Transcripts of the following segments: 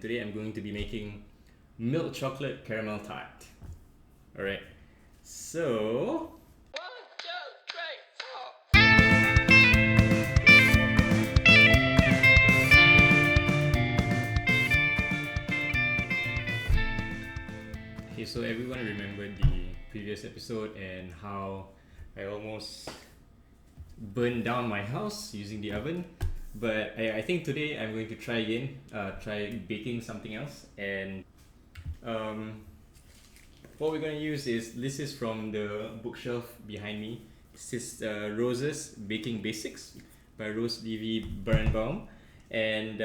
Today I'm going to be making milk chocolate caramel tart. Alright, so... Okay, so everyone remembered the previous episode and how I almost burned down my house using the oven. But I think today I'm going to try again, try baking something else. And what we're going to use is, this is from the bookshelf behind me. This is Rose's Baking Basics by Levy Beranbaum. And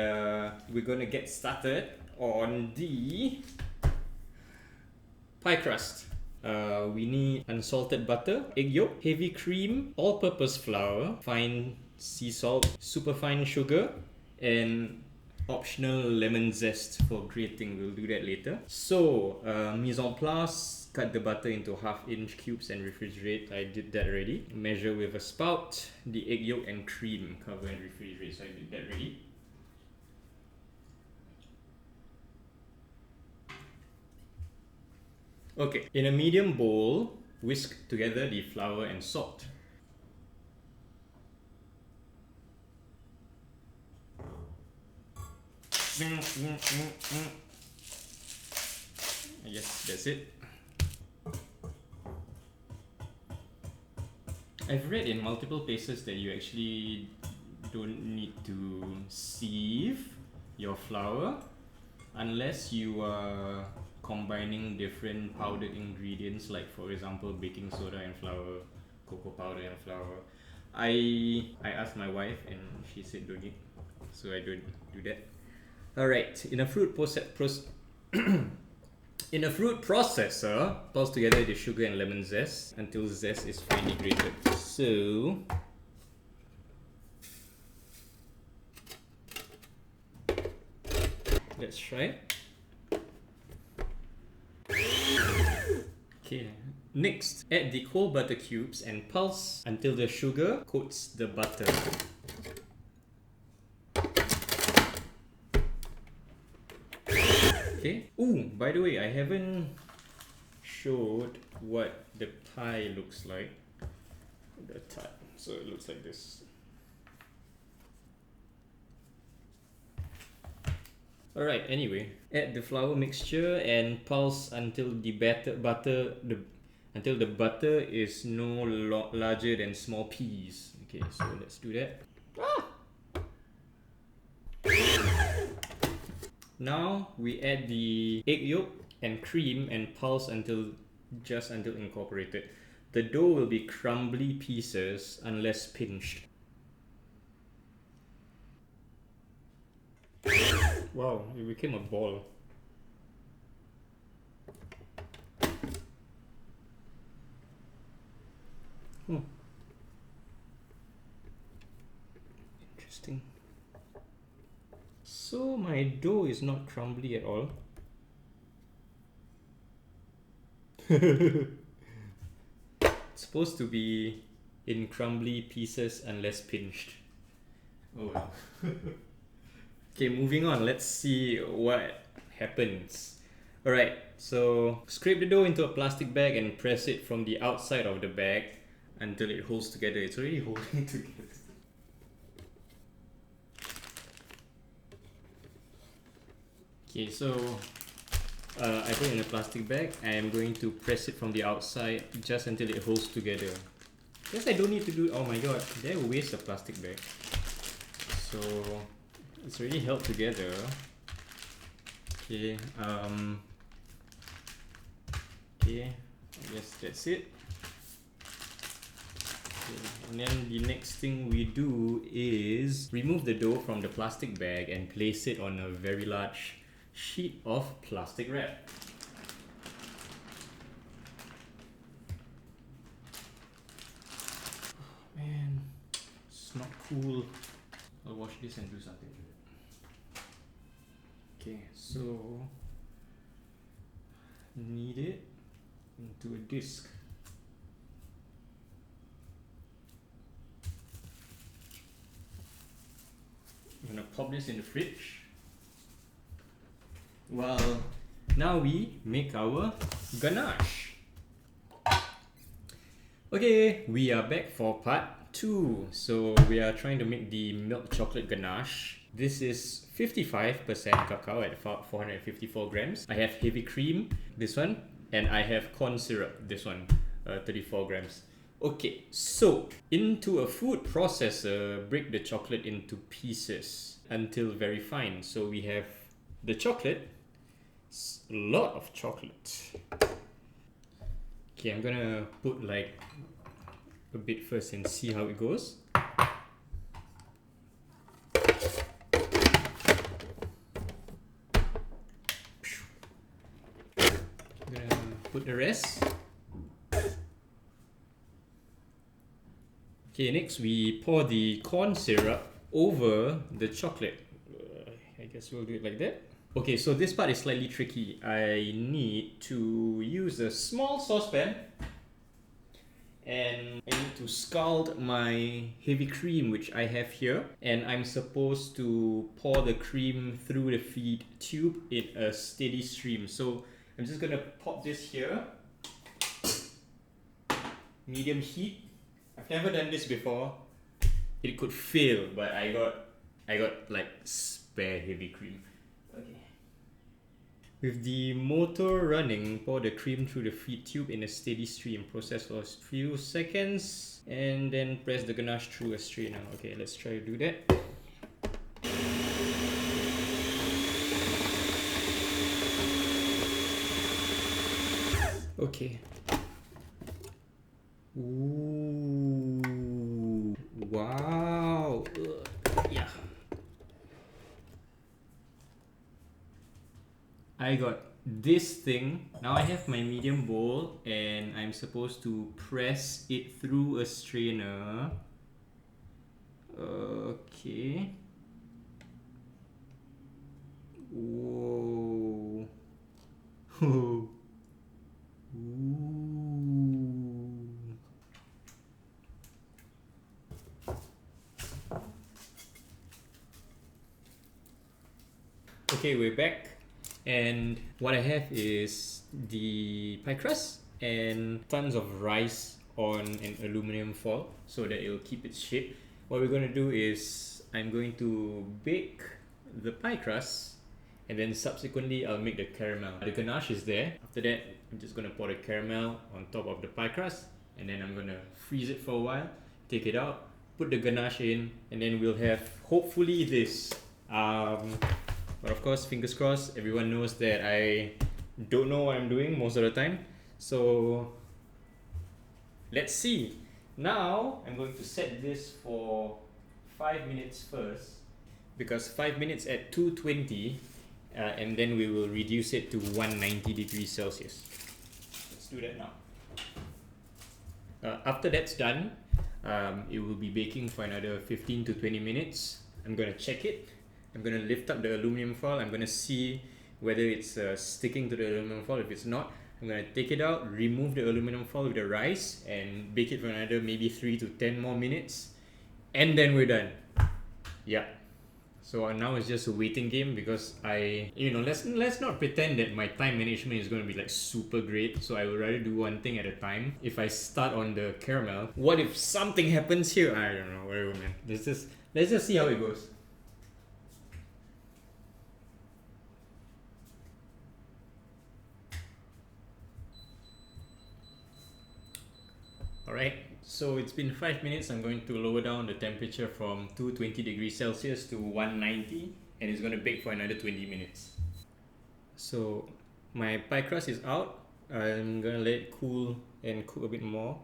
we're going to get started on the pie crust. We need unsalted butter, egg yolk, heavy cream, all-purpose flour, fine sea salt, superfine sugar, and optional lemon zest for grating. We'll do that later. So, mise en place, cut the butter into half-inch cubes and refrigerate. I did that already. Measure with a spout, the egg yolk and cream, cover and refrigerate. So I did that already. Okay, in a medium bowl, whisk together the flour and salt. I guess that's it. I've read in multiple places that you actually don't need to sieve your flour unless you are combining different powdered ingredients, like for example baking soda and flour, cocoa powder and flour. I asked my wife and she said don't need, so I don't do that. Alright, in a fruit processor, pulse together the sugar and lemon zest until zest is finely grated. So let's try. Okay, next, add the whole butter cubes and pulse until the sugar coats the butter. Okay. Ooh, by the way, I haven't showed what the pie looks like. The tart. So it looks like this. Alright, anyway, add the flour mixture and pulse until the butter is no larger than small peas. Okay, so let's do that. Now we add the egg yolk and cream and pulse until incorporated. The dough will be crumbly pieces unless pinched. Wow, it became a ball. Interesting. So my dough is not crumbly at all. It's supposed to be in crumbly pieces unless pinched. Oh well. Okay, moving on. Let's see what happens. Alright, so scrape the dough into a plastic bag and press it from the outside of the bag until it holds together. It's already holding together. Okay, so I put it in a plastic bag. I am going to press it from the outside just until it holds together. Guess I don't need to do. Oh my god, did I waste a plastic bag? So it's already held together. Okay, okay, I guess that's it. Okay, and then the next thing we do is remove the dough from the plastic bag and place it on a very large sheet of plastic wrap. Oh, man, it's not cool. I'll wash this and do something to it. Okay, so knead it into a disc. I'm gonna pop this in the fridge. Well, now we make our ganache. Okay, we are back for part 2. So we are trying to make the milk chocolate ganache. This is 55% cacao at 454 grams. I have heavy cream, this one, and I have corn syrup, this one, 34 grams. Okay, so into a food processor, break the chocolate into pieces until very fine. So we have the chocolate, a lot of chocolate. Okay, I'm gonna put like a bit first and see how it goes. I'm gonna put the rest. Okay, next we pour the corn syrup over the chocolate. I guess we'll do it like that. Okay, so this part is slightly tricky. I need to use a small saucepan and I need to scald my heavy cream, which I have here, and I'm supposed to pour the cream through the feed tube in a steady stream. So I'm just gonna pop this here, medium heat. I've never done this before. It could fail, but I got like spare heavy cream. Okay. With the motor running, pour the cream through the feed tube in a steady stream. Process for a few seconds and then press the ganache through a strainer. Okay, let's try to do that. Okay. Ooh, wow. Yeah. I got this thing. Now I have my medium bowl and I'm supposed to press it through a strainer. Okay. Whoa. Ooh. Okay, we're back. And what I have is the pie crust and tons of rice on an aluminum foil so that it will keep its shape. What we're going to do is I'm going to bake the pie crust and then subsequently I'll make the caramel. The ganache is there. After that, I'm just going to pour the caramel on top of the pie crust and then I'm going to freeze it for a while, take it out, put the ganache in, and then we'll have hopefully this. But of course, fingers crossed, everyone knows that I don't know what I'm doing most of the time. So let's see. Now I'm going to set this for 5 minutes first, because 5 minutes at 220 and then we will reduce it to 190 degrees Celsius. Let's do that now. After that's done, it will be baking for another 15 to 20 minutes. I'm going to check it. I'm going to lift up the aluminum foil. I'm going to see whether it's sticking to the aluminum foil. If it's not, I'm going to take it out, remove the aluminum foil with the rice and bake it for another maybe 3 to 10 more minutes. And then we're done. Yeah. So now it's just a waiting game because let's not pretend that my time management is going to be like super great. So I would rather do one thing at a time. If I start on the caramel, what if something happens here? I don't know, whatever, man. Let's just see how it goes. Alright, so it's been 5 minutes. I'm going to lower down the temperature from 220 degrees Celsius to 190 and it's going to bake for another 20 minutes. So my pie crust is out. I'm going to let it cool and cook a bit more.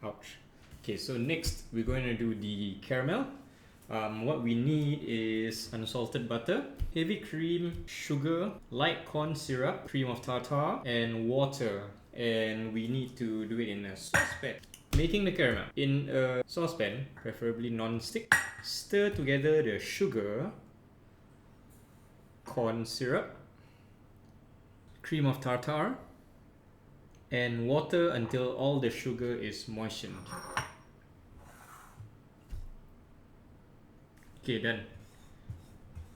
Ouch. Okay, so next we're going to do the caramel. What we need is unsalted butter, heavy cream, sugar, light corn syrup, cream of tartar, and water. And we need to do it in a saucepan. Making the caramel. In a saucepan, preferably non-stick, stir together the sugar, corn syrup, cream of tartar, and water until all the sugar is moistened. Okay, done.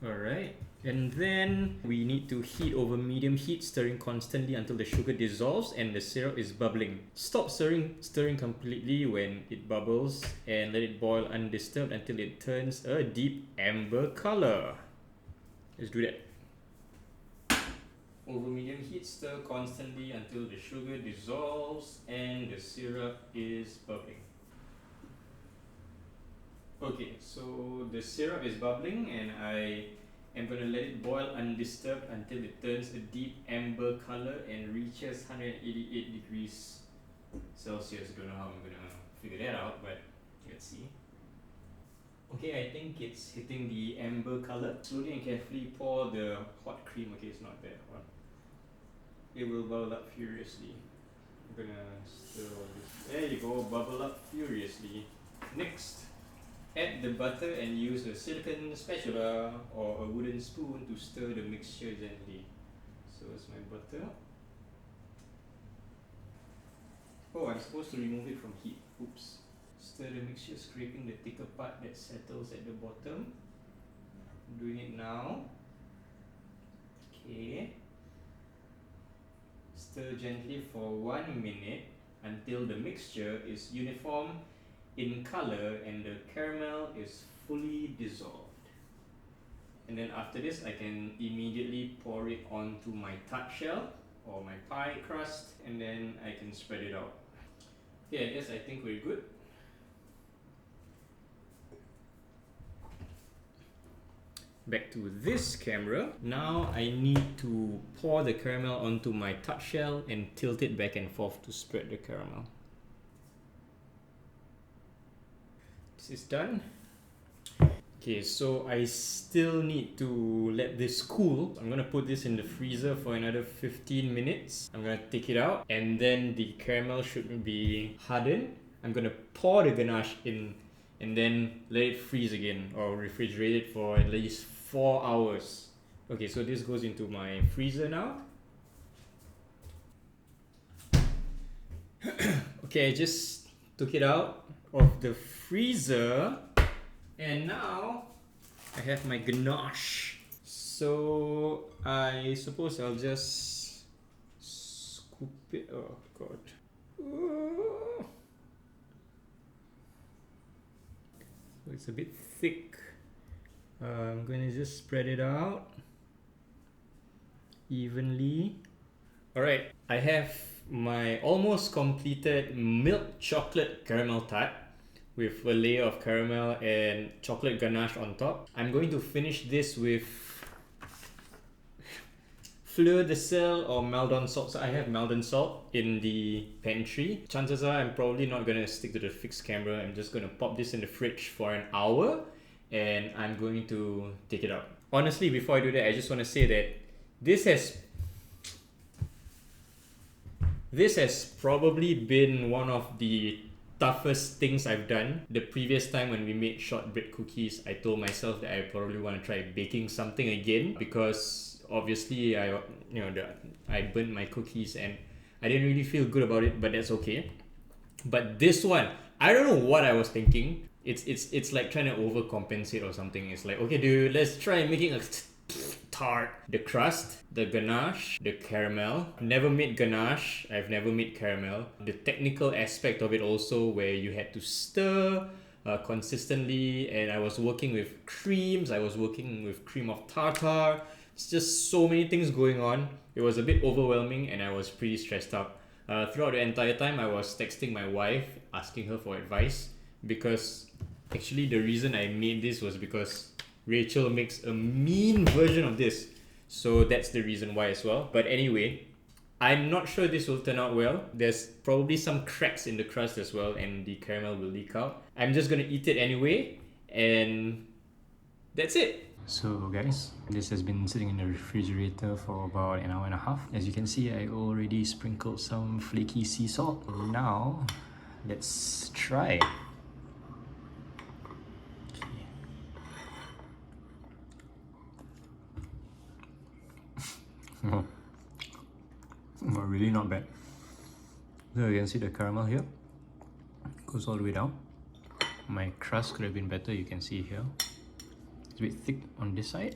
Alright, And then we need to heat over medium heat, stirring constantly until the sugar dissolves and the syrup is bubbling. Stop stirring completely when it bubbles and let it boil undisturbed until it turns a deep amber color. Let's do that. Over medium heat, stir constantly until the sugar dissolves and the syrup is bubbling. Okay, so the syrup is bubbling and I am going to let it boil undisturbed until it turns a deep amber color and reaches 188 degrees Celsius. Don't know how I'm going to figure that out, but let's see. Okay, I think it's hitting the amber color. Slowly and carefully pour the hot cream. Okay, it's not that hot. It will bubble up furiously. I'm gonna stir all this. There you go, bubble up furiously. Next, add the butter and use a silicone spatula or a wooden spoon to stir the mixture gently. So it's my butter. Oh, I'm supposed to remove it from heat. Oops. Stir the mixture, scraping the thicker part that settles at the bottom. I'm doing it now. Okay. Stir gently for 1 minute until the mixture is uniform in color and the caramel is fully dissolved. And then after this, I can immediately pour it onto my tart shell or my pie crust, and then I can spread it out. Yeah, I think we're good. Back to this camera. Now I need to pour the caramel onto my tart shell and tilt it back and forth to spread the caramel. This is done. Okay, so I still need to let this cool. I'm gonna put this in the freezer for another 15 minutes. I'm gonna take it out and then the caramel should be hardened. I'm gonna pour the ganache in and then let it freeze again or refrigerate it for at least 4 hours. Okay, so this goes into my freezer now. Okay, I just took it out of the freezer and now I have my ganache. So I suppose I'll just scoop it. Oh god. Ooh. It's a bit thick. I'm going to just spread it out evenly. Alright, I have my almost completed milk chocolate caramel tart with a layer of caramel and chocolate ganache on top. I'm going to finish this with fleur de sel or Maldon salt. So I have Maldon salt in the pantry. Chances are I'm probably not going to stick to the fixed camera. I'm just going to pop this in the fridge for an hour and I'm going to take it out. Honestly, before I do that, I just want to say that this has probably been one of the toughest things I've done. The previous time when we made shortbread cookies, I told myself that I probably want to try baking something again because obviously I burnt my cookies and I didn't really feel good about it, but that's okay. But this one, I don't know what I was thinking. It's like trying to overcompensate or something. It's like, okay dude, let's try making a tart. The crust, the ganache, the caramel. I've never made ganache, I've never made caramel. The technical aspect of it also, where you had to stir consistently, and I was working with creams, I was working with cream of tartar. It's just so many things going on. It was a bit overwhelming and I was pretty stressed out. Throughout the entire time I was texting my wife, asking her for advice, because actually the reason I made this was because Rachel makes a mean version of this. So that's the reason why as well. But anyway, I'm not sure this will turn out well. There's probably some cracks in the crust as well and the caramel will leak out. I'm just gonna eat it anyway and that's it. So guys, this has been sitting in the refrigerator for about an hour and a half. As you can see, I already sprinkled some flaky sea salt. Now, let's try. Oh, really not bad. So you can see the caramel here goes all the way down. My crust could have been better, you can see here. It's a bit thick on this side.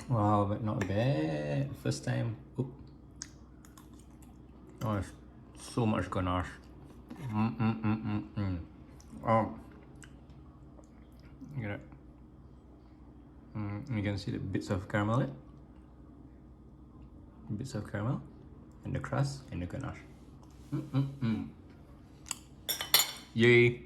Wow, but not bad. First time. Oop. Oh, it's so much ganache. Oh, you you can see the bits of caramel, and the crust and the ganache. Yay!